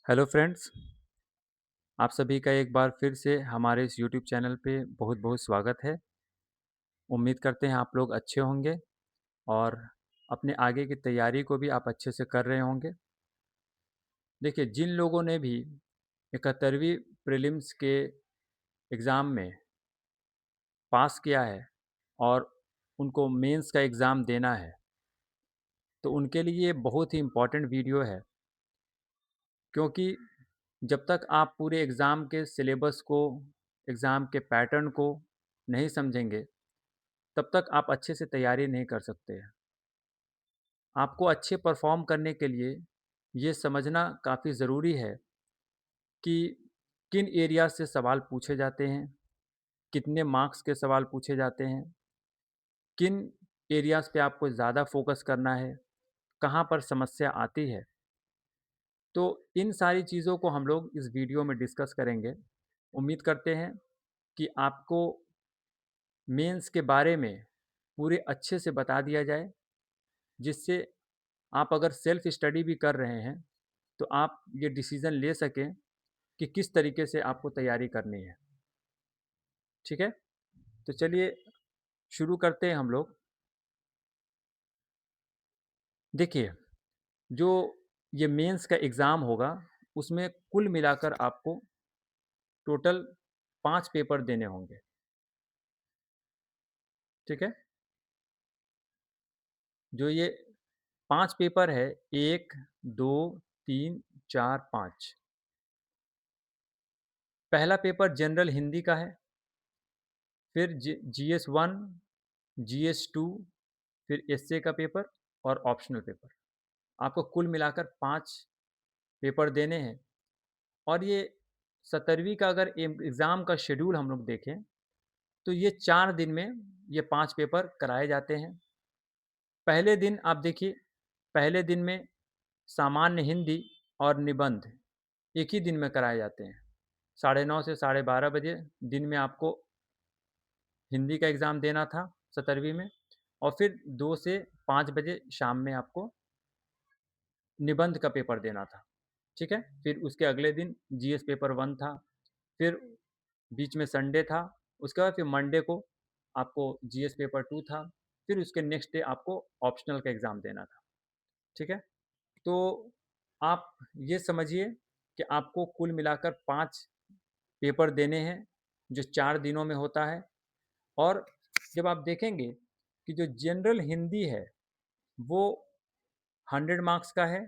Hello friends, आप सभी का एक बार फिर से हमारे इस यूट्यूब चैनल पे बहुत-बहुत स्वागत है। उम्मीद करते हैं आप लोग अच्छे होंगे और अपने आगे की तैयारी को भी आप अच्छे से कर रहे होंगे। देखिए, जिन लोगों ने भी 71वीं प्रीलिम्स के एग्ज़ाम में पास किया है और उनको मेंस का एग्ज़ाम देना है, तो उनके लिए ये बहुत ही इम्पोर्टेंट वीडियो है क्योंकि जब तक आप पूरे एग्ज़ाम के सिलेबस को, एग्ज़ाम के पैटर्न को नहीं समझेंगे, तब तक आप अच्छे से तैयारी नहीं कर सकते हैं। आपको अच्छे परफ़ॉर्म करने के लिए ये समझना काफ़ी ज़रूरी है कि किन एरिया से सवाल पूछे जाते हैं, कितने मार्क्स के सवाल पूछे जाते हैं, किन एरियाज़ पे आपको ज़्यादा फ़ोकस करना है, कहाँ पर समस्या आती है। तो इन सारी चीज़ों को हम लोग इस वीडियो में डिस्कस करेंगे। उम्मीद करते हैं कि आपको मेंस के बारे में पूरे अच्छे से बता दिया जाए, जिससे आप अगर सेल्फ स्टडी भी कर रहे हैं, तो आप ये डिसीज़न ले सकें कि किस तरीके से आपको तैयारी करनी है, ठीक है? तो चलिए शुरू करते हैं हम लोग। देखिए, जो ये मेंस का एग्ज़ाम होगा, उसमें कुल मिलाकर आपको टोटल 5 पेपर देने होंगे, ठीक है? जो ये 5 पेपर है 1, 2, 3, 4, 5। पहला पेपर जनरल हिंदी का है, फिर जीएस 1, जीएस 2, फिर एसए का पेपर और ऑप्शनल पेपर। आपको कुल मिलाकर 5 पेपर देने हैं और ये 17वीं का अगर एग्ज़ाम का शेड्यूल हम लोग देखें, तो ये 4 दिन में ये 5 पेपर कराए जाते हैं। पहले दिन आप देखिए, पहले दिन में सामान्य हिंदी और निबंध एक ही दिन में कराए जाते हैं। 9:30 से 12:30 बजे दिन में आपको हिंदी का एग्ज़ाम देना था 17वीं में और फिर 2 से 5 बजे शाम में आपको निबंध का पेपर देना था, ठीक है? फिर उसके अगले दिन जीएस पेपर 1 था, फिर बीच में संडे था, उसके बाद फिर मंडे को आपको जीएस पेपर 2 था, फिर उसके नेक्स्ट डे आपको ऑप्शनल का एग्ज़ाम देना था, ठीक है? तो आप ये समझिए कि आपको कुल मिलाकर 5 पेपर देने हैं, जो 4 दिनों में होता है और जब आप देखेंगे कि जो जनरल हिंदी है, वो 100 मार्क्स का है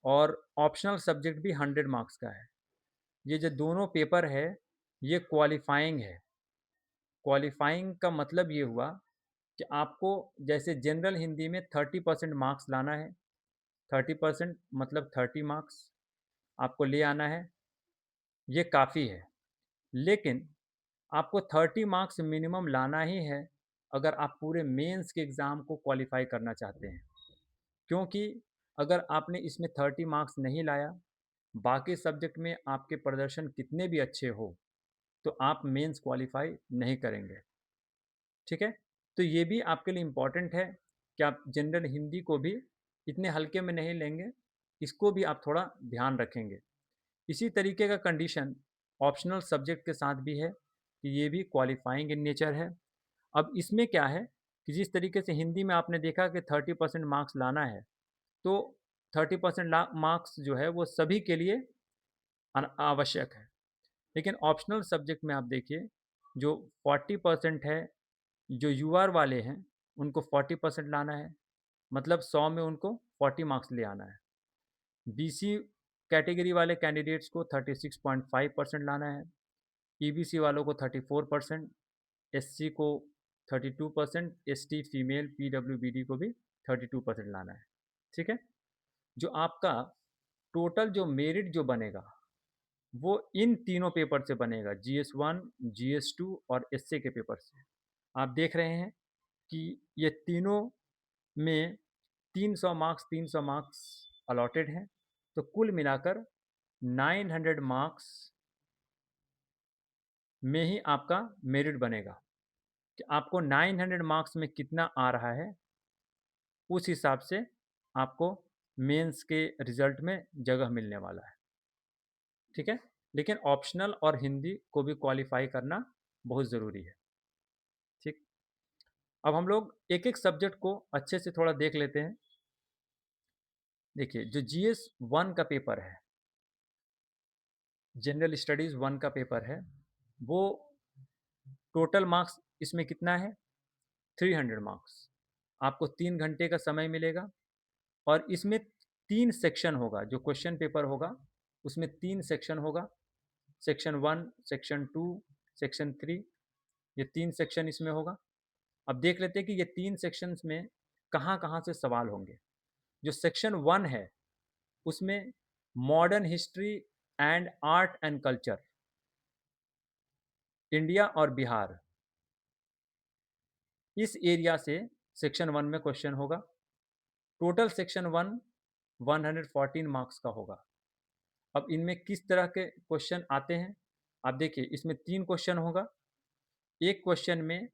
और ऑप्शनल सब्जेक्ट भी 100 मार्क्स का है। ये जो दोनों पेपर है, ये क्वालिफ़ाइंग है। क्वालिफ़ाइंग का मतलब ये हुआ कि आपको जैसे जनरल हिंदी में 30% मार्क्स लाना है, 30% मतलब 30 मार्क्स आपको ले आना है, ये काफ़ी है। लेकिन आपको 30 मार्क्स मिनिमम लाना ही है, अगर आप पूरे मेंस के एग्ज़ाम को क्वालिफ़ाई करना चाहते हैं। क्योंकि अगर आपने इसमें 30 मार्क्स नहीं लाया, बाकी सब्जेक्ट में आपके प्रदर्शन कितने भी अच्छे हो, तो आप मेंस क्वालिफ़ाई नहीं करेंगे, ठीक है? तो ये भी आपके लिए इम्पोर्टेंट है कि आप जनरल हिंदी को भी इतने हल्के में नहीं लेंगे, इसको भी आप थोड़ा ध्यान रखेंगे। इसी तरीके का कंडीशन ऑप्शनल सब्जेक्ट के साथ भी है कि ये भी क्वालिफ़ाइंग इन नेचर है। अब इसमें क्या है कि जिस तरीके से हिंदी में आपने देखा कि 30% मार्क्स लाना है, तो 30% मार्क्स जो है वो सभी के लिए आवश्यक है। लेकिन ऑप्शनल सब्जेक्ट में आप देखिए, जो 40% है, जो यूआर वाले हैं, उनको 40% लाना है, मतलब 100 में उनको 40 मार्क्स ले आना है। बीसी कैटेगरी वाले कैंडिडेट्स को 36.5% लाना है, ईबीसी वालों को 34%, एससी को 32%, एसटी, फीमेल, पीडब्ल्यूबीडी को भी 32% लाना है, ठीक है? जो आपका टोटल जो मेरिट जो बनेगा, वो इन तीनों पेपर से बनेगा, जीएस 1, जीएस 2 और एसए के पेपर से। आप देख रहे हैं कि ये तीनों में 300 मार्क्स अलॉटेड हैं, तो कुल मिलाकर 900 मार्क्स में ही आपका मेरिट बनेगा कि आपको 900 मार्क्स में कितना आ रहा है, उस हिसाब से आपको मेंस के रिज़ल्ट में जगह मिलने वाला है। ठीक है? लेकिन ऑप्शनल और हिंदी को भी क्वालिफ़ाई करना बहुत ज़रूरी है, ठीक? अब हम लोग एक-एक सब्जेक्ट को अच्छे से थोड़ा देख लेते हैं। देखिए, जो जीएस 1 का पेपर है, जनरल स्टडीज़ 1 का पेपर है, वो टोटल मार्क्स इसमें कितना है? 300 मार्क्स। आपको 3 घंटे का समय मिलेगा और इसमें 3 सेक्शन होगा, जो क्वेश्चन पेपर होगा, उसमें 3 सेक्शन होगा। सेक्शन 1, सेक्शन 2, सेक्शन 3, ये 3 सेक्शन इसमें होगा। अब देख लेते हैं कि ये 3 सेक्शंस में कहाँ-कहाँ से सवाल होंगे। जो सेक्शन 1 है, उसमें modern history and art and culture, India और बिहार, इस एरिया से सेक्शन 1 में क्वेश्चन होगा। टोटल सेक्शन 1 114 मार्क्स का होगा। अब इनमें किस तरह के क्वेश्चन आते हैं? आप देखिए, इसमें 3 क्वेश्चन होगा। एक क्वेश्चन में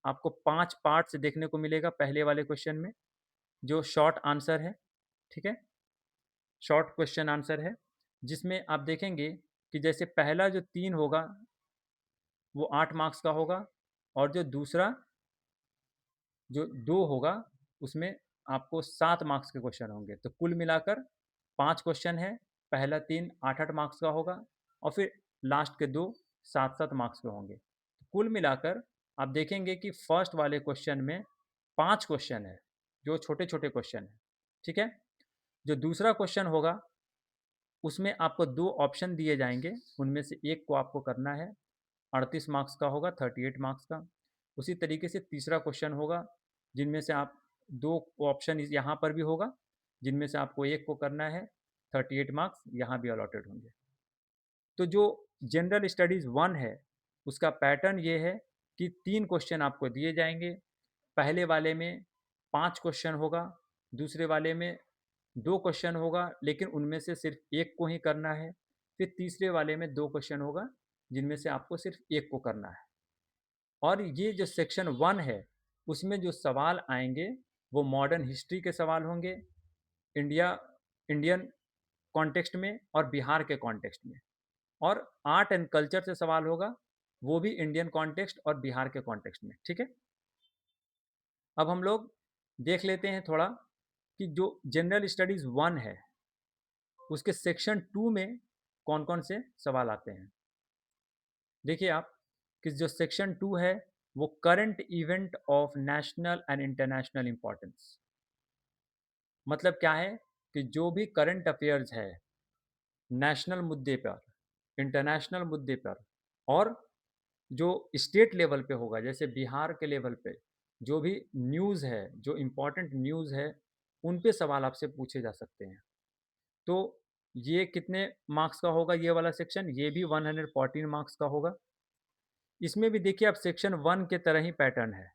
आपको 5 पार्ट्स देखने को मिलेगा पहले वाले क्वेश्चन में, जो शॉर्ट आंसर है, ठीक है? शॉर्ट क्वेश्चन आंसर है, जिसमें आप देखेंगे कि जैसे पहला जो 3 होगा, वो 8 मार्क्स का होगा और जो दूसरा जो 2 होगा, उसमें आपको 7 मार्क्स के क्वेश्चन होंगे। तो कुल मिलाकर 5 क्वेश्चन है, पहला 3 8-8 मार्क्स का होगा और फिर लास्ट के 2 7-7 मार्क्स के होंगे। कुल मिलाकर आप देखेंगे कि फर्स्ट वाले क्वेश्चन में 5 क्वेश्चन है, जो छोटे-छोटे क्वेश्चन हैं, ठीक है? जो दूसरा क्वेश्चन होगा, उसमें आपको 2 ऑप्शन दिए जाएँगे, उनमें से एक को आपको करना है, 38 मार्क्स का होगा, 38 मार्क्स का। उसी तरीके से तीसरा क्वेश्चन होगा, जिनमें से आप 2 ऑप्शन इस यहाँ पर भी होगा, जिनमें से आपको एक को करना है, 38 मार्क्स यहाँ भी अलॉटेड होंगे। तो जो जनरल स्टडीज़ 1 है, उसका पैटर्न ये है कि 3 क्वेश्चन आपको दिए जाएँगे। पहले वाले में 5 क्वेश्चन होगा, दूसरे वाले में 2 क्वेश्चन होगा, लेकिन उनमें से सिर्फ़ 1 को ही करना है। फिर तीसरे वाले में 2 क्वेश्चन होगा, जिनमें से आपको सिर्फ़ 1 को करना है। और ये जो सेक्शन 1 है, उसमें जो सवाल आएँगे, वो मॉडर्न हिस्ट्री के सवाल होंगे, इंडिया इंडियन कॉन्टेक्स्ट में और बिहार के कॉन्टेक्स्ट में। और आर्ट एंड कल्चर से सवाल होगा, वो भी इंडियन कॉन्टेक्स्ट और बिहार के कॉन्टेक्स्ट में, ठीक है? अब हम लोग देख लेते हैं थोड़ा कि जो जनरल स्टडीज़ 1 है, उसके सेक्शन 2 में कौन-कौन से सवाल आते हैं। देखिए आप कि जो सेक्शन 2 है, वो current event of national and international importance. मतलब क्या है कि जो भी करंट अफेयर्स है, नेशनल मुद्दे पर, इंटरनेशनल मुद्दे पर और जो स्टेट लेवल पे होगा, जैसे बिहार के लेवल पे, जो भी न्यूज़ है, जो इम्पोर्टेंट न्यूज़ है, उन पे सवाल आपसे पूछे जा सकते हैं। तो ये कितने मार्क्स का होगा ये वाला सेक्शन? ये भी 114 मार्क्स का होगा। इसमें भी देखिए, अब सेक्शन 1 के तरह ही पैटर्न है।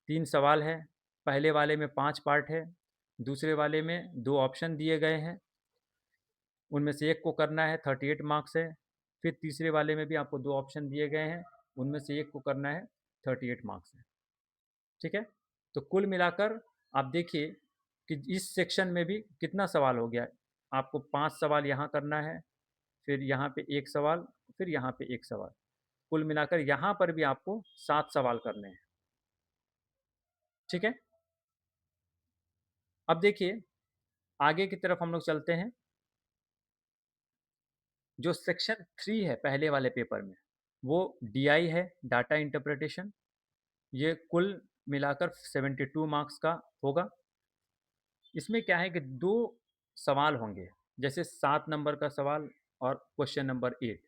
3 सवाल है, पहले वाले में 5 पार्ट है, दूसरे वाले में 2 ऑप्शन दिए गए हैं, उनमें से एक को करना है, 38 मार्क्स है। फिर तीसरे वाले में भी आपको 2 ऑप्शन दिए गए हैं, उनमें से एक को करना है, 38 मार्क्स है। ठीक है? तो कुल मिलाकर आप देखिए कि इस सेक्शन में भी कितना सवाल हो गया। आपको 5 सवाल यहाँ करना है, फिर यहाँ पे 1 सवाल, फिर यहाँ पे 1 सवाल। कुल मिलाकर यहाँ पर भी आपको 7 सवाल करने हैं। ठीक है? अब देखिए, आगे की तरफ हम लोग चलते हैं। जो सेक्शन 3 है पहले वाले पेपर में, वो डीआई है, डाटा इंटरप्रिटेशन। ये कुल मिलाकर 72 मार्क्स का होगा। इसमें क्या है कि 2 सवाल होंगे, जैसे 7 नंबर का सवाल और क्वेश्चन नंबर 8।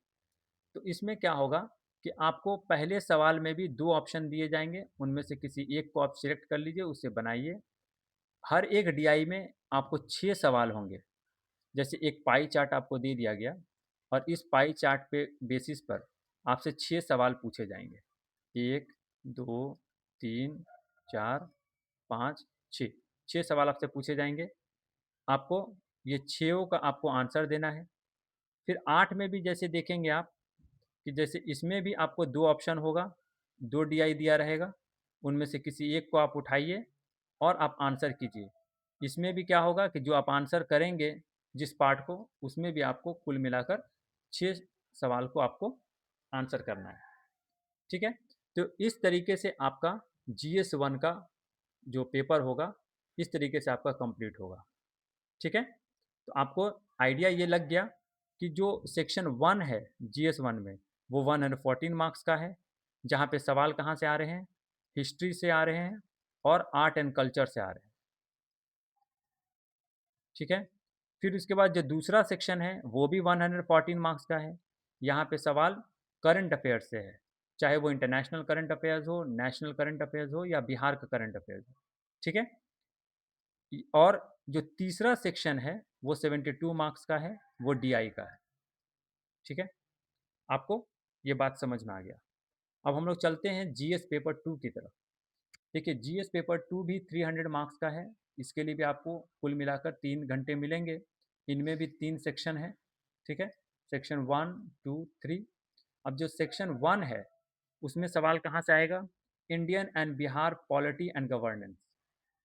तो इसमें क्या होगा कि आपको पहले सवाल में भी 2 ऑप्शन दिए जाएँगे, उनमें से किसी एक को आप सिलेक्ट कर लीजिए, उसे बनाइए। हर एक डीआई में आपको 6 सवाल होंगे। जैसे एक पाई चार्ट आपको दे दिया गया और इस पाई चार्ट पे बेसिस पर आपसे 6 सवाल पूछे जाएँगे। 1, 2, 3, 4, 5, 6, 6 सवाल आपसे पूछे जाएँगे। आपको ये 6 का आपको आंसर देना है। फिर 8 में भी जैसे देखेंगे आप कि जैसे इसमें भी आपको 2 ऑप्शन होगा, 2 डीआई दिया रहेगा, उनमें से किसी एक को आप उठाइए और आप आंसर कीजिए। इसमें भी क्या होगा कि जो आप आंसर करेंगे जिस पार्ट को, उसमें भी आपको कुल मिलाकर 6 सवाल को आपको आंसर करना है, ठीक है। तो इस तरीके से आपका GS1 का जो पेपर होगा, इस तरीके से आपका कंप्लीट होगा, ठीक है। तो आपको आइडिया ये लग गया कि जो सेक्शन 1 है GS1 में, वो 114 मार्क्स का है, जहाँ पे सवाल कहाँ से आ रहे हैं, हिस्ट्री से आ रहे हैं और आर्ट एंड कल्चर से आ रहे हैं, ठीक है। फिर उसके बाद जो दूसरा सेक्शन है वो भी 114 मार्क्स का है। यहाँ पे सवाल करंट अफेयर्स से है, चाहे वो इंटरनेशनल करंट अफेयर्स हो, नेशनल करंट अफेयर्स हो या बिहार का करंट अफेयर्स हो, ठीक है। और जो तीसरा सेक्शन है वो 72 मार्क्स का है, वो DI का है, ठीक है। आपको ये बात समझ में आ गया। अब हम लोग चलते हैं GS पेपर 2 की तरफ। देखिए GS पेपर 2 भी 300 मार्क्स का है। इसके लिए भी आपको कुल मिलाकर 3 घंटे मिलेंगे। इनमें भी 3 सेक्शन है, ठीक है। सेक्शन 1, 2, 3। अब जो सेक्शन 1 है उसमें सवाल कहाँ से आएगा, Indian and Bihar polity and governance.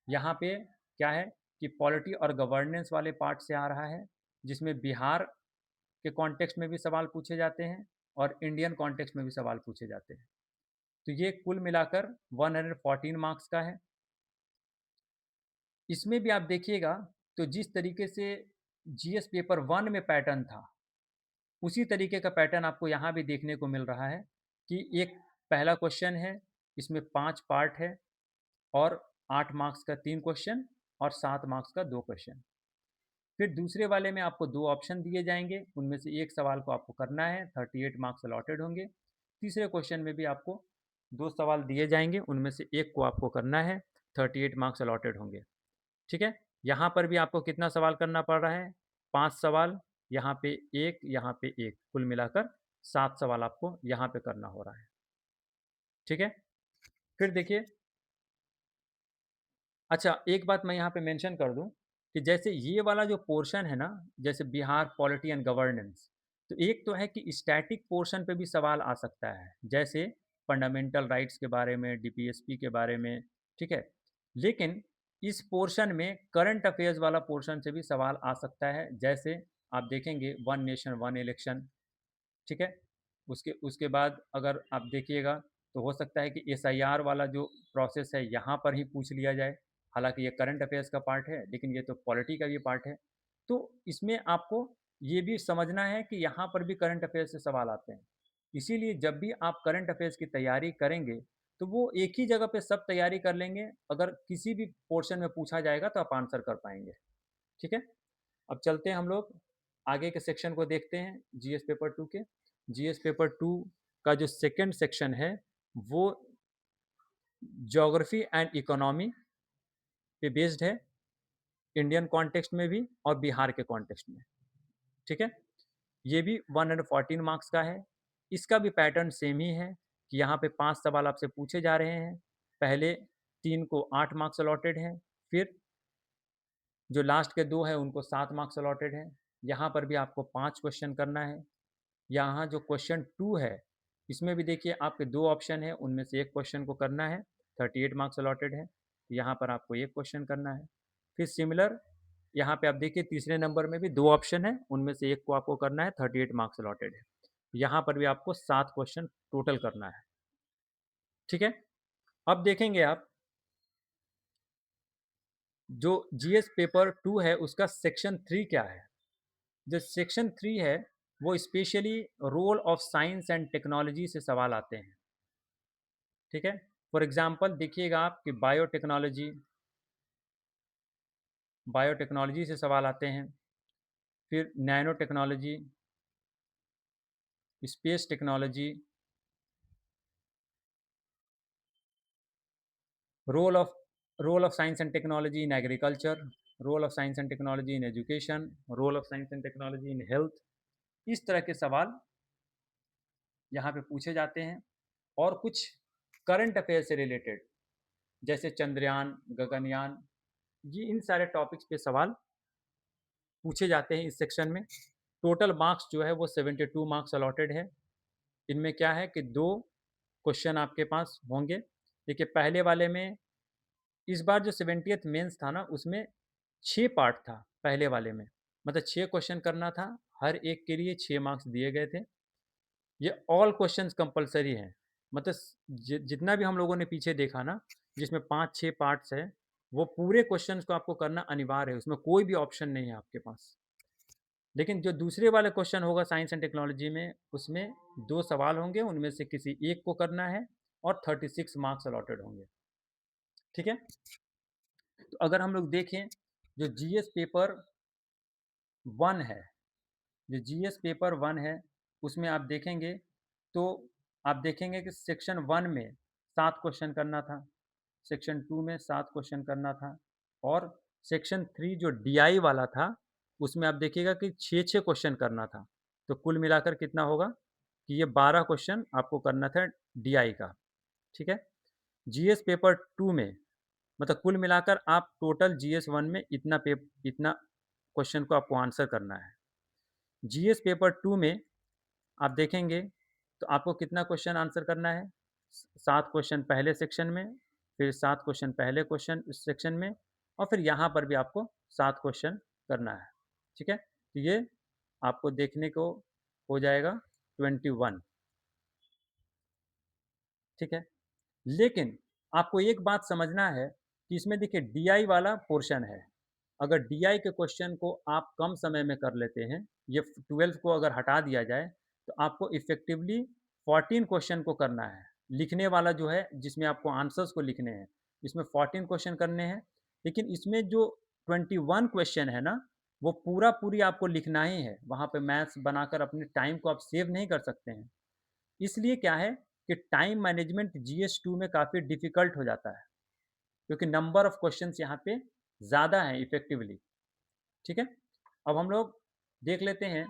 यहाँ पे क्या है कि पॉलिटी और गवर्नेंस वाले पार्ट से आ रहा है, जिसमें बिहार के कॉन्टेक्स्ट में भी सवाल पूछे जाते हैं और इंडियन कॉन्टेक्स्ट में भी सवाल पूछे जाते हैं। तो ये कुल मिलाकर 114 मार्क्स का है। इसमें भी आप देखिएगा तो जिस तरीके से GS पेपर 1 में पैटर्न था, उसी तरीके का पैटर्न आपको यहाँ भी देखने को मिल रहा है कि एक पहला क्वेश्चन है, इसमें 5 पार्ट है और 8 मार्क्स का 3 क्वेश्चन और 7 मार्क्स का 2 क्वेश्चन। फिर दूसरे वाले में आपको 2 ऑप्शन दिए जाएंगे, उनमें से एक सवाल को आपको करना है, 38 मार्क्स अलॉटेड होंगे। तीसरे क्वेश्चन में भी आपको 2 सवाल दिए जाएंगे, उनमें से एक को आपको करना है, 38 मार्क्स अलॉटेड होंगे, ठीक है। यहाँ पर भी आपको कितना सवाल करना पड़ रहा है, 5 सवाल, यहाँ पे एक, यहाँ पे एक, कुल मिलाकर 7 सवाल आपको यहाँ पे करना हो रहा है, ठीक है। फिर देखिए, अच्छा एक बात मैं यहाँ पे मेंशन कर दूँ कि जैसे ये वाला जो पोर्शन है ना, जैसे बिहार पॉलिटी एंड गवर्नेंस, तो एक तो है कि स्टैटिक पोर्शन पे भी सवाल आ सकता है, जैसे फंडामेंटल राइट्स के बारे में, DPSP के बारे में, ठीक है। लेकिन इस पोर्शन में करंट अफेयर्स वाला पोर्शन से भी सवाल आ सकता है, जैसे आप देखेंगे वन नेशन वन इलेक्शन, ठीक है। उसके उसके बाद अगर आप देखिएगा तो हो सकता है कि SIR वाला जो प्रोसेस है यहाँ पर ही पूछ लिया जाए। हालांकि ये करंट अफेयर्स का पार्ट है, लेकिन ये तो पॉलिटी का भी पार्ट है। तो इसमें आपको ये भी समझना है कि यहाँ पर भी करंट अफेयर्स से सवाल आते हैं। इसीलिए जब भी आप करंट अफेयर्स की तैयारी करेंगे तो वो एक ही जगह पे सब तैयारी कर लेंगे, अगर किसी भी पोर्शन में पूछा जाएगा तो आप आंसर कर पाएंगे, ठीक है। अब चलते हैं हम लोग आगे के सेक्शन को देखते हैं GS पेपर 2 के। GS पेपर 2 का जो सेकंड सेक्शन है वो ज्योग्राफी एंड इकोनॉमी पे बेस्ड है, इंडियन कॉन्टेक्स्ट में भी और बिहार के कॉन्टेक्स्ट में, ठीक है। ये भी 114 मार्क्स का है। इसका भी पैटर्न सेम ही है कि यहाँ पे 5 सवाल आपसे पूछे जा रहे हैं। पहले 3 को 8 मार्क्स अलॉटेड हैं, फिर जो लास्ट के 2 हैं उनको 7 मार्क्स अलॉटेड हैं। यहाँ पर भी आपको 5 क्वेश्चन करना है। यहाँ जो क्वेश्चन 2 है, इसमें भी देखिए आपके 2 ऑप्शन है, उनमें से एक क्वेश्चन को करना है, 38 मार्क्स अलॉटेड है। यहाँ पर आपको एक क्वेश्चन करना है। फिर सिमिलर यहाँ पे आप देखिए तीसरे नंबर में भी 2 ऑप्शन है, उनमें से एक को आपको करना है, 38 मार्क्स अलॉटेड है। यहाँ पर भी आपको 7 क्वेश्चन टोटल करना है, ठीक है। अब देखेंगे आप जो GS पेपर 2 है उसका सेक्शन 3 क्या है। जो सेक्शन 3 है वो specially role of science and technology से सवाल आते हैं, ठीक है। फॉर एग्जांपल देखिएगा आप कि बायोटेक्नोलॉजी से सवाल आते हैं, फिर nano technology, space technology, role of role of science and technology in agriculture, role of science and technology in education, role of science and technology in health. इस तरह के सवाल यहाँ पे पूछे जाते हैं। और कुछ करंट अफेयर से रिलेटेड, जैसे चंद्रयान, गगनयान, ये इन सारे टॉपिक्स पे सवाल पूछे जाते हैं इस सेक्शन में। टोटल मार्क्स जो है वो 72 मार्क्स अलॉटेड है। इनमें क्या है कि 2 क्वेश्चन आपके पास होंगे। देखिए पहले वाले में इस बार जो 70th मेंस था ना, उसमें 6 पार्ट था पहले वाले में, मतलब 6 क्वेश्चन करना था। हर एक के लिए 6 मार्क्स दिए गए थे। ये ऑल क्वेश्चंस कंपल्सरी हैं। मतलब जितना भी हम लोगों ने पीछे देखा ना, जिसमें 5-6 पार्ट्स हैं, वो पूरे क्वेश्चंस को आपको करना अनिवार्य है, उसमें कोई भी ऑप्शन नहीं है आपके पास। लेकिन जो दूसरे वाला क्वेश्चन होगा साइंस एंड टेक्नोलॉजी में, उसमें 2 सवाल होंगे, उनमें से किसी एक को करना है और 36 मार्क्स अलॉटेड होंगे। ठीक है? तो अगर हम लोग देखें, जो जीएस पेपर 1 है, जो जीएस पेपर 1 है, उसमें आप देखेंगे तो आप देखेंगे कि सेक्शन 1 में 7 क्वेश्चन करना था, सेक्शन 2 में 7 क्वेश्चन करना था और सेक्शन 3 जो डीआई वाला था, उसमें आप देखिएगा कि 6-6 क्वेश्चन करना था। तो कुल मिलाकर कितना होगा कि ये 12 क्वेश्चन आपको करना था डीआई का। ठीक है? जीएस पेपर 2 में मतलब कुल मिलाकर आप टोटल जीएस 1 में इतना क्वेश्चन को आपको आंसर करना है। जीएस पेपर 2 में आप देखेंगे तो आपको कितना क्वेश्चन आंसर करना है? 7 क्वेश्चन पहले सेक्शन में, फिर 7 क्वेश्चन पहले क्वेश्चन इस सेक्शन में और फिर यहाँ पर भी आपको 7 क्वेश्चन करना है। ठीक है? तो ये आपको देखने को हो जाएगा 21। ठीक है? लेकिन आपको एक बात समझना है कि इसमें देखिए डीआई वाला पोर्शन है। अगर डीआई के क्वेश्चन को आप कम समय में कर लेते हैं, ये 12th को अगर हटा दिया जाए, तो आपको इफ़ेक्टिवली 14 क्वेश्चन को करना है। लिखने वाला जो है, जिसमें आपको आंसर्स को लिखने हैं, इसमें 14 क्वेश्चन करने हैं। लेकिन इसमें जो 21 क्वेश्चन है ना, वो पूरा-पूरी आपको लिखना ही है। वहाँ पे मैथ्स बनाकर अपने टाइम को आप सेव नहीं कर सकते हैं। इसलिए क्या है कि टाइम मैनेजमेंट जीएस 2 में काफ़ी डिफ़िकल्ट हो जाता है, क्योंकि नंबर ऑफ क्वेश्चंस यहाँ पे ज़्यादा हैं इफ़ेक्टिवली। ठीक है? अब हम लोग देख लेते हैं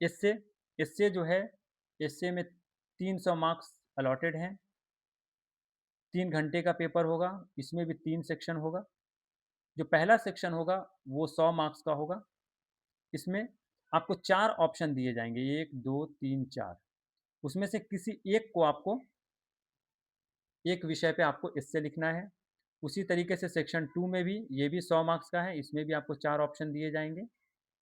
इससे इससे जो है, इससे में 300 मार्क्स अलॉटेड हैं। 3 घंटे का पेपर होगा, इसमें भी 3 सेक्शन होगा। जो पहला सेक्शन होगा वो 100 मार्क्स का होगा। इसमें आपको 4 ऑप्शन दिए जाएँगे, 1, 2, 3, 4। उसमें से किसी एक को आपको, एक विषय पे आपको एस्से लिखना है। उसी तरीके से सेक्शन 2 में भी ये भी 100 मार्क्स का है, इसमें भी आपको 4 ऑप्शन दिए जाएँगे।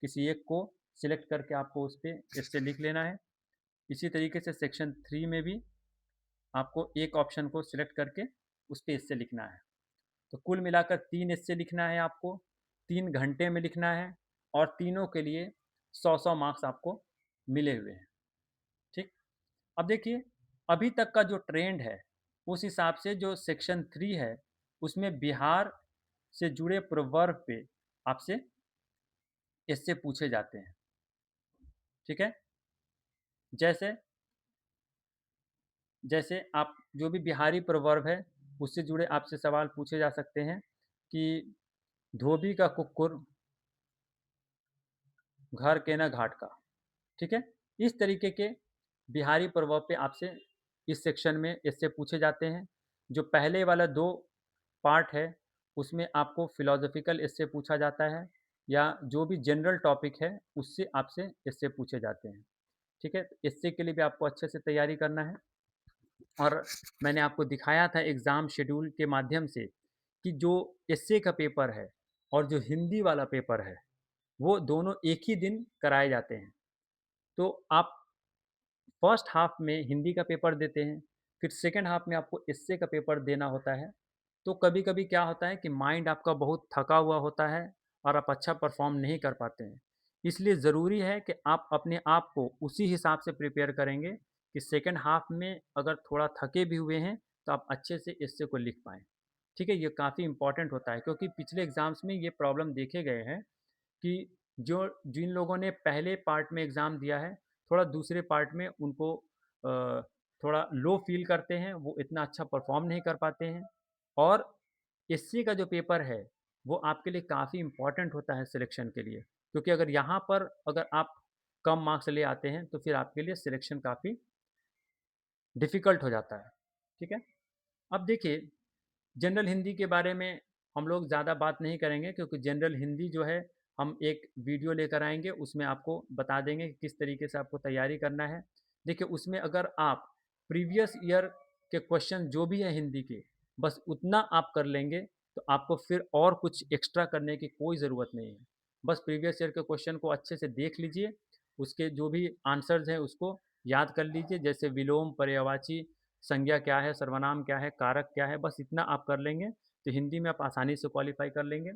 किसी एक को सिलेक्ट करके आपको उस पे एस्से लिख लेना है। इसी तरीके से सेक्शन 3 में भी आपको एक ऑप्शन को सिलेक्ट करके उस पे एस्से लिखना है। तो कुल मिलाकर 3 एस्से लिखना है आपको, 3 घंटे में लिखना है और तीनों के लिए 100-100 मार्क्स आपको मिले हुए हैं। ठीक? अब देखिए, अभी तक का जो ट्रेंड है, उस हिसाब से जो सेक्शन 3 है, उसमें बिहार से जुड़े प्रोवर्ब पे आपसे एस्से पूछे जाते हैं। ठीक है? जैसे जैसे आप जो भी बिहारी प्रोवर्ब है, उससे जुड़े आपसे सवाल पूछे जा सकते हैं कि धोबी का कुक्कुर, घर के न घाट का। ठीक है? इस तरीके के बिहारी प्रभाव पे आपसे इस सेक्शन में इससे पूछे जाते हैं। जो पहले वाला 2 पार्ट है, उसमें आपको फिलॉसॉफ़िकल इससे पूछा जाता है या जो भी जनरल टॉपिक है, उससे आपसे इससे पूछे जाते हैं। ठीक है? इससे के लिए भी आपको अच्छे से तैयारी करना है और मैंने आपको दिखाया था एग्ज़ाम शेड्यूल के माध्यम से कि जो एस्से का पेपर है और जो हिंदी वाला पेपर है, वो दोनों एक ही दिन कराए जाते हैं। तो आप फर्स्ट हाफ में हिंदी का पेपर देते हैं, फिर सेकंड हाफ में आपको एस्से का पेपर देना होता है। तो कभी-कभी क्या होता है कि माइंड आपका बहुत थका हुआ होता है और आप अच्छा परफ़ॉर्म नहीं कर पाते हैं। इसलिए ज़रूरी है कि आप अपने आप को उसी हिसाब से प्रिपेयर करेंगे कि सेकंड हाफ में अगर थोड़ा थके भी हुए हैं, तो आप अच्छे से एस्से को लिख पाएँ। ठीक है? ये काफ़ी इम्पोर्टेंट होता है, क्योंकि पिछले एग्ज़ाम्स में ये प्रॉब्लम देखे गए हैं कि जो जिन लोगों ने पहले पार्ट में एग्ज़ाम दिया है, थोड़ा दूसरे पार्ट में उनको थोड़ा लो फ़ील करते हैं, वो इतना अच्छा परफ़ॉर्म नहीं कर पाते हैं। और एससी का जो पेपर है, वो आपके लिए काफ़ी इम्पोर्टेंट होता है सिलेक्शन के लिए, क्योंकि अगर यहाँ पर अगर आप कम मार्क्स ले आते हैं, तो फिर आपके लिए सिलेक्शन काफ़ी डिफ़िकल्ट हो जाता है। ठीक है? अब देखिए, जनरल हिंदी के बारे में हम लोग ज़्यादा बात नहीं करेंगे, क्योंकि जनरल हिंदी जो है, हम एक वीडियो लेकर आएँगे, उसमें आपको बता देंगे कि किस तरीके से आपको तैयारी करना है। देखिए, उसमें अगर आप प्रीवियस ईयर के क्वेश्चन जो भी हैं हिंदी के, बस उतना आप कर लेंगे, तो आपको फिर और कुछ एक्स्ट्रा करने की कोई ज़रूरत नहीं है। बस प्रीवियस ईयर के क्वेश्चन को अच्छे से देख लीजिए उसके जो भी आंसर्स हैं उसको याद कर लीजिए, जैसे विलोम, पर्यायवाची, संज्ञा क्या है, सर्वनाम क्या है, कारक क्या है, बस इतना आप कर लेंगे तो हिंदी में आप आसानी से क्वालिफाई कर लेंगे।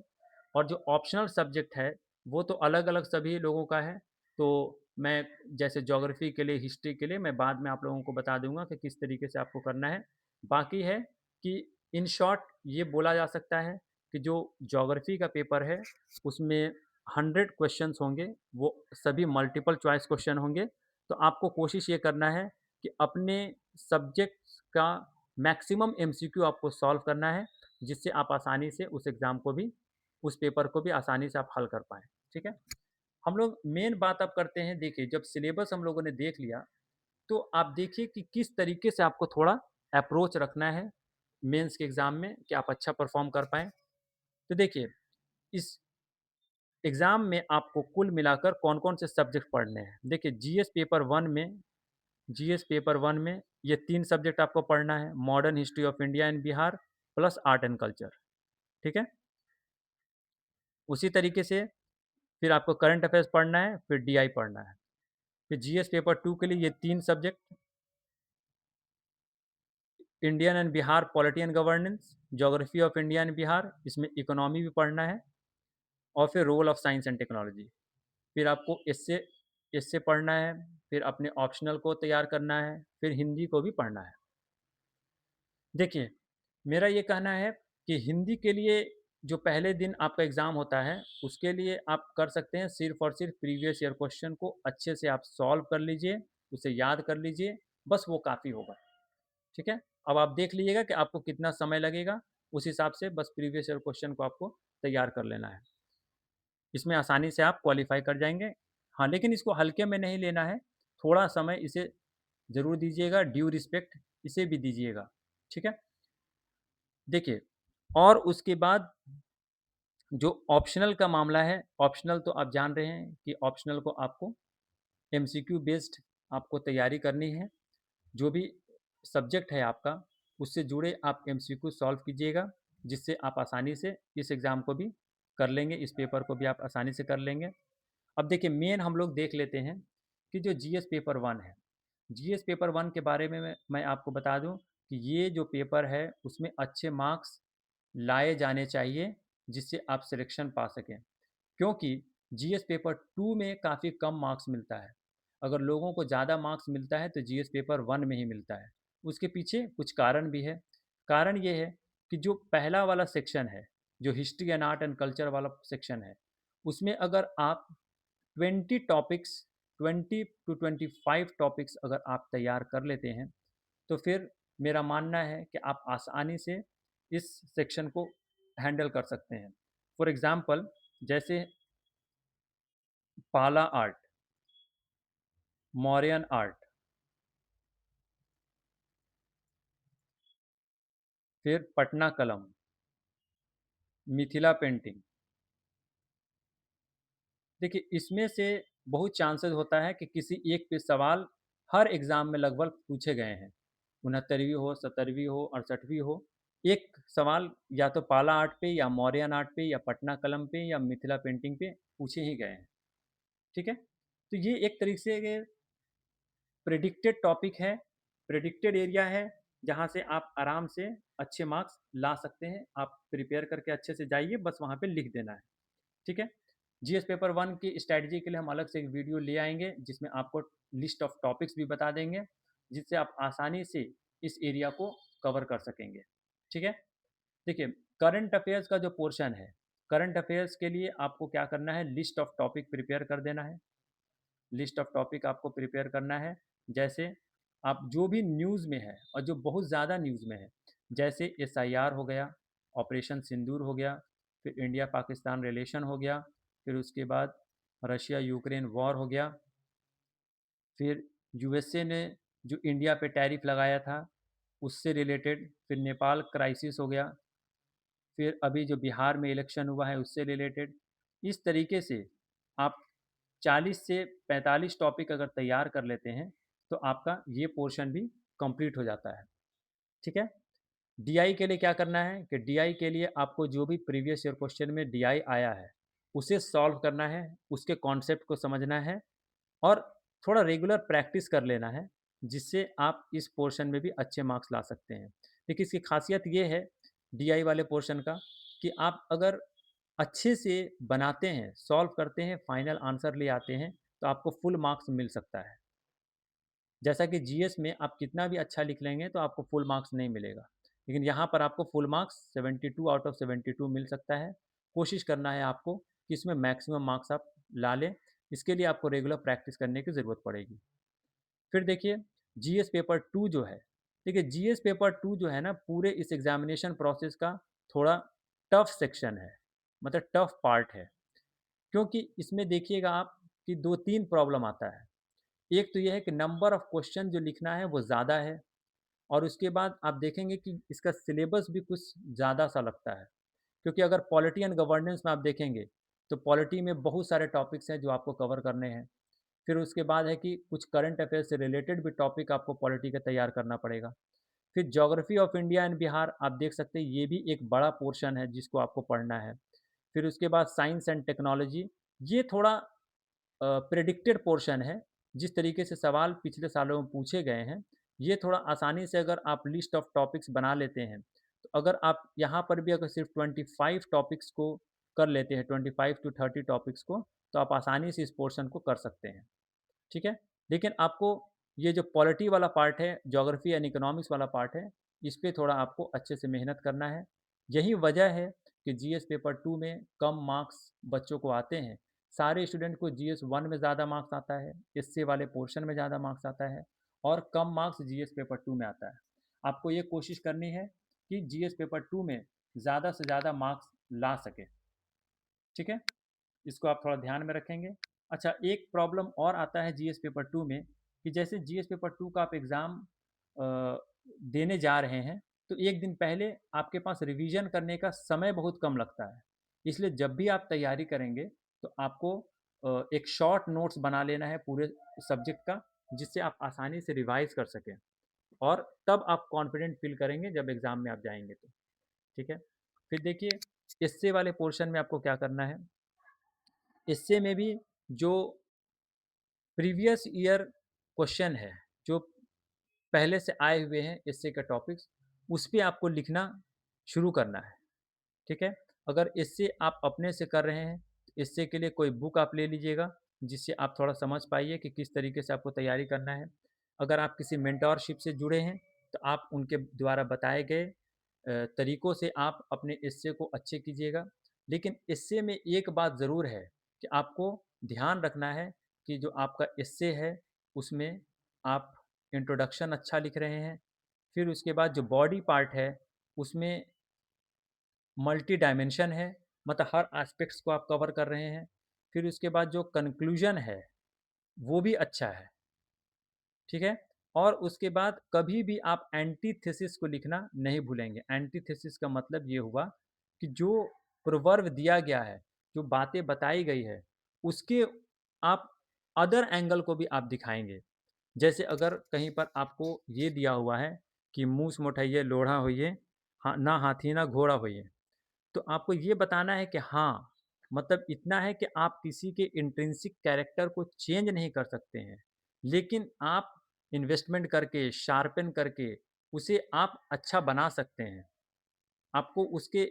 और जो ऑप्शनल सब्जेक्ट है वो तो अलग अलग सभी लोगों का है, तो मैं जैसे ज्योग्राफी के लिए, हिस्ट्री के लिए मैं बाद में आप लोगों को बता दूंगा कि किस तरीके से आपको करना है। बाकी है कि इन शॉर्ट ये बोला जा सकता है कि जो ज्योग्राफी का पेपर है उसमें 100 क्वेश्चंस होंगे, वो सभी मल्टीपल चॉइस क्वेश्चन होंगे। तो आपको कोशिश ये करना है कि अपने सब्जेक्ट का मैक्सिमम एमसीक्यू आपको सॉल्व करना है, जिससे आप आसानी से उस एग्ज़ाम को भी, उस पेपर को भी आसानी से आप हल कर पाएँ। ठीक है? हम लोग मेन बात अब करते हैं, देखिए जब सिलेबस हम लोगों ने देख लिया, तो आप देखिए कि किस तरीके से आपको थोड़ा अप्रोच रखना है मेंस के एग्ज़ाम में कि आप अच्छा परफ़ॉर्म कर पाएँ। तो देखिए, इस एग्ज़ाम में आपको कुल मिलाकर कौन-कौन से सब्जेक्ट पढ़ने हैं। देखिए जीएस पेपर 1 में ये 3 सब्जेक्ट आपको पढ़ना है, modern history of India and Bihar plus art and culture, ठीक है? उसी तरीके से फिर आपको करंट अफेयर्स पढ़ना है, फिर डीआई पढ़ना है। फिर जीएस पेपर 2 के लिए ये 3 subject, Indian and Bihar polity and governance, geography of India and Bihar, इसमें इकोनॉमी भी पढ़ना है, और फिर role of science and technology. फिर आपको इससे इससे पढ़ना है, फिर अपने ऑप्शनल को तैयार करना है, फिर हिंदी को भी पढ़ना है। देखिए, मेरा ये कहना है कि हिंदी के लिए जो पहले दिन आपका एग्ज़ाम होता है, उसके लिए आप कर सकते हैं सिर्फ़ और सिर्फ़ प्रीवियस ईयर क्वेश्चन को अच्छे से आप सॉल्व कर लीजिए, उसे याद कर लीजिए, बस वो काफ़ी होगा, ठीक है? अब आप देख लीजिएगा कि आपको कितना समय लगेगा, उस हिसाब से बस प्रीवियस ईयर क्वेश्चन को आपको तैयार कर लेना है। इसमें आसानी से आप क्वालिफ़ाई कर जाएँगे। हाँ, लेकिन इसको हल्के में नहीं लेना है, थोड़ा समय इसे ज़रूर दीजिएगा, ड्यू रिस्पेक्ट इसे भी दीजिएगा, ठीक है? देखिए, और उसके बाद जो ऑप्शनल का मामला है, ऑप्शनल तो आप जान रहे हैं कि ऑप्शनल को आपको एमसीक्यू बेस्ड आपको तैयारी करनी है। जो भी सब्जेक्ट है आपका, उससे जुड़े आप एमसीक्यू सॉल्व कीजिएगा, जिससे आप आसानी से इस एग्ज़ाम को भी कर लेंगे, इस पेपर को भी आप आसानी से कर लेंगे। अब देखिए मेन हम लोग देख लेते हैं कि जो जीएस पेपर 1 है, जीएस पेपर 1 के बारे में मैं आपको बता दूं कि ये जो पेपर है उसमें अच्छे मार्क्स लाए जाने चाहिए, जिससे आप सिलेक्शन पा सकें। क्योंकि जीएस पेपर 2 में काफ़ी कम मार्क्स मिलता है। अगर लोगों को ज़्यादा मार्क्स मिलता है तो जीएस पेपर 1 में ही मिलता है। उसके पीछे कुछ कारण भी है। कारण ये है कि जो पहला वाला सेक्शन है, जो history and art and culture वाला सेक्शन है, उसमें अगर आप 20 टॉपिक्स, 20 टू 25 टॉपिक्स अगर आप तैयार कर लेते हैं, तो फिर मेरा मानना है कि आप आसानी से इस सेक्शन को हैंडल कर सकते हैं। फॉर एग्ज़ाम्पल, जैसे पाला आर्ट, मौर्यन आर्ट, फिर पटना कलम, मिथिला पेंटिंग। देखिए इसमें से बहुत चांसेस होता है कि किसी एक पे सवाल हर एग्ज़ाम में लगभग पूछे गए हैं। 69वीं हो, 70वीं हो, 68वीं हो, एक सवाल या तो पाला आर्ट पे या मौर्यन आर्ट पे या पटना कलम पे या मिथिला पेंटिंग पे पूछे ही गए हैं। ठीक है? तो ये एक तरीके से प्रेडिक्टेड टॉपिक है, प्रेडिक्टेड एरिया है, जहाँ से आप आराम से अच्छे मार्क्स ला सकते हैं। आप प्रिपेयर करके अच्छे से जाइए, बस वहाँ पे लिख देना है, ठीक है? जीएस पेपर 1 की स्ट्रैटेजी के लिए हम अलग से एक वीडियो ले आएँगे, जिसमें आपको लिस्ट ऑफ टॉपिक्स भी बता देंगे, जिससे आप आसानी से इस एरिया को कवर कर सकेंगे, ठीक है? देखिए, करंट अफेयर्स का जो पोर्शन है, करंट अफेयर्स के लिए आपको क्या करना है, लिस्ट ऑफ टॉपिक प्रिपेयर कर देना है। लिस्ट ऑफ टॉपिक आपको प्रिपेयर करना है। जैसे आप जो भी न्यूज़ में है और जो बहुत ज़्यादा न्यूज़ में है, जैसे एसआईआर हो गया, ऑपरेशन सिंदूर हो गया, फिर इंडिया पाकिस्तान रिलेशन हो गया, फिर उसके बाद रशिया यूक्रेन वॉर हो गया, फिर यूएसए ने जो इंडिया पे टैरिफ लगाया था उससे रिलेटेड, फिर नेपाल क्राइसिस हो गया, फिर अभी जो बिहार में इलेक्शन हुआ है उससे रिलेटेड। इस तरीके से आप 40 से 45 टॉपिक अगर तैयार कर लेते हैं तो आपका ये पोर्शन भी कंप्लीट हो जाता है, ठीक है? डीआई के लिए क्या करना है कि डीआई के लिए आपको जो भी प्रीवियस ईयर क्वेश्चन में डीआई आया है उसे सॉल्व करना है, उसके कॉन्सेप्ट को समझना है, और थोड़ा रेगुलर प्रैक्टिस कर लेना है, जिससे आप इस पोर्शन में भी अच्छे मार्क्स ला सकते हैं। देखिए इसकी खासियत ये है डीआई वाले पोर्शन का कि आप अगर अच्छे से बनाते हैं, सॉल्व करते हैं, फाइनल आंसर ले आते हैं, तो आपको फुल मार्क्स मिल सकता है। जैसा कि जीएस में आप कितना भी अच्छा लिख लेंगे तो आपको फुल मार्क्स नहीं मिलेगा। लेकिन यहाँ पर आपको फुल मार्क्स 72 आउट ऑफ 72 मिल सकता है। कोशिश करना है आपको कि इसमें मैक्सिमम मार्क्स आप ला लें। इसके लिए आपको रेगुलर प्रैक्टिस करने की ज़रूरत पड़ेगी। फिर देखिए जीएस पेपर 2 जो है, देखिए जीएस पेपर 2 जो है ना पूरे इस एग्ज़ामिनेशन प्रोसेस का थोड़ा टफ सेक्शन है, मतलब टफ पार्ट है। क्योंकि इसमें देखिएगा आप कि 2-3 प्रॉब्लम आता है। एक तो ये है कि नंबर ऑफ क्वेश्चन जो लिखना है वो ज़्यादा है और उसके बाद आप देखेंगे कि इसका सिलेबस भी कुछ ज़्यादा सा लगता है। क्योंकि अगर पॉलिटी एंड गवर्नेंस में आप देखेंगे, तो पॉलिटी में बहुत सारे टॉपिक्स हैं जो आपको कवर करने हैं। फिर उसके बाद है कि कुछ करंट अफेयर से रिलेटेड भी टॉपिक आपको पॉलिटी का तैयार करना पड़ेगा। फिर geography of India and Bihar आप देख सकते हैं ये भी एक बड़ा पोर्शन है जिसको आपको पढ़ना है। फिर उसके बाद साइंस एंड टेक्नोलॉजी, ये थोड़ा प्रेडिक्टेड पोर्शन है। जिस तरीके से सवाल पिछले सालों में पूछे गए हैं, ये थोड़ा आसानी से अगर आप लिस्ट ऑफ टॉपिक्स बना लेते हैं, तो अगर आप यहाँ पर भी अगर सिर्फ 25 टॉपिक्स को कर लेते हैं, 25 टू 30 टॉपिक्स को, तो आप आसानी से इस पोर्शन को कर सकते हैं। ठीक है? लेकिन आपको ये जो पॉलिटी वाला पार्ट है, ज्योग्राफी एंड इकोनॉमिक्स वाला पार्ट है, इस पे थोड़ा आपको अच्छे से मेहनत करना है। यही वजह है कि जीएस पेपर 2 में कम मार्क्स बच्चों को आते हैं। सारे स्टूडेंट को जीएस 1 में ज़्यादा मार्क्स आता है, एसए वाले पोर्शन में ज़्यादा मार्क्स आता है और कम मार्क्स जीएस पेपर 2 में आता है। आपको ये कोशिश करनी है कि जीएस पेपर 2 में ज़्यादा से ज़्यादा मार्क्स ला सकें। ठीक है? इसको आप थोड़ा ध्यान में रखेंगे। अच्छा, एक प्रॉब्लम और आता है जीएस पेपर 2 में कि जैसे जीएस पेपर 2 का आप एग्ज़ाम देने जा रहे हैं, तो 1 दिन पहले आपके पास रिवीजन करने का समय बहुत कम लगता है। इसलिए जब भी आप तैयारी करेंगे, तो आपको एक शॉर्ट नोट्स बना लेना है पूरे सब्जेक्ट का, जिससे आप आसानी से रिवाइज़ कर सकें और तब आप कॉन्फिडेंट फ़ील करेंगे जब एग्ज़ाम में आप जाएँगे तो। ठीक है? फिर देखिए, एस्से वाले पोर्शन में आपको क्या करना है, एस्से में भी जो प्रीवियस ईयर क्वेश्चन है, जो पहले से आए हुए हैं एस्से का टॉपिक्स, उस पे आपको लिखना शुरू करना है, ठीक है? अगर एस्से आप अपने से कर रहे हैं, तो एस्से के लिए कोई बुक आप ले लीजिएगा, जिससे आप थोड़ा समझ पाइए कि किस तरीके से आपको तैयारी करना है। अगर आप किसी मेंटरशिप से जुड़े हैं, तो आप उनके द्वारा बताए गए तरीकों से आप अपने एस्से को अच्छे कीजिएगा। लेकिन एस्से में एक बात ज़रूर है कि आपको ध्यान रखना है कि जो आपका एस्से है, उसमें आप इंट्रोडक्शन अच्छा लिख रहे हैं। फिर उसके बाद जो बॉडी पार्ट है, उसमें मल्टी डायमेंशन है, मतलब हर एस्पेक्ट्स को आप कवर कर रहे हैं। फिर उसके बाद जो कंक्लूजन है, वो भी अच्छा है। ठीक है? और उसके बाद कभी भी आप एंटीथेसिस को लिखना नहीं भूलेंगे। एंटीथेसिस का मतलब ये हुआ कि जो प्रोवर्ब दिया गया है, जो बातें बताई गई है, उसके आप अदर एंगल को भी आप दिखाएँगे। जैसे अगर कहीं पर आपको ये दिया हुआ है कि मूस मुठैये लोढ़ा होइए, हाँ, ना हाथी ना घोड़ा होइए। तो आपको ये बताना है कि हाँ, मतलब इतना है कि आप किसी के इंट्रिंसिक कैरेक्टर को चेंज नहीं कर सकते हैं, लेकिन आप इन्वेस्टमेंट करके, शार्पन करके उसे आप अच्छा बना सकते हैं। आपको उसके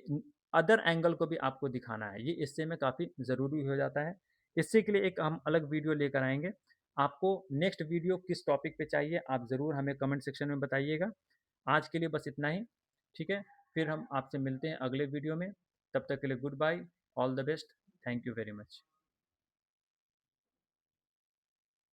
अदर एंगल को भी आपको दिखाना है। ये एस्से में काफ़ी ज़रूरी हो जाता है। एस्से के लिए एक हम अलग वीडियो लेकर आएँगे। आपको नेक्स्ट वीडियो किस टॉपिक पे चाहिए, आप ज़रूर हमें कमेंट सेक्शन में बताइएगा। आज के लिए बस इतना ही, ठीक है? फिर हम आपसे मिलते हैं अगले वीडियो में। तब तक के लिए good bye, all the best, thank you very much.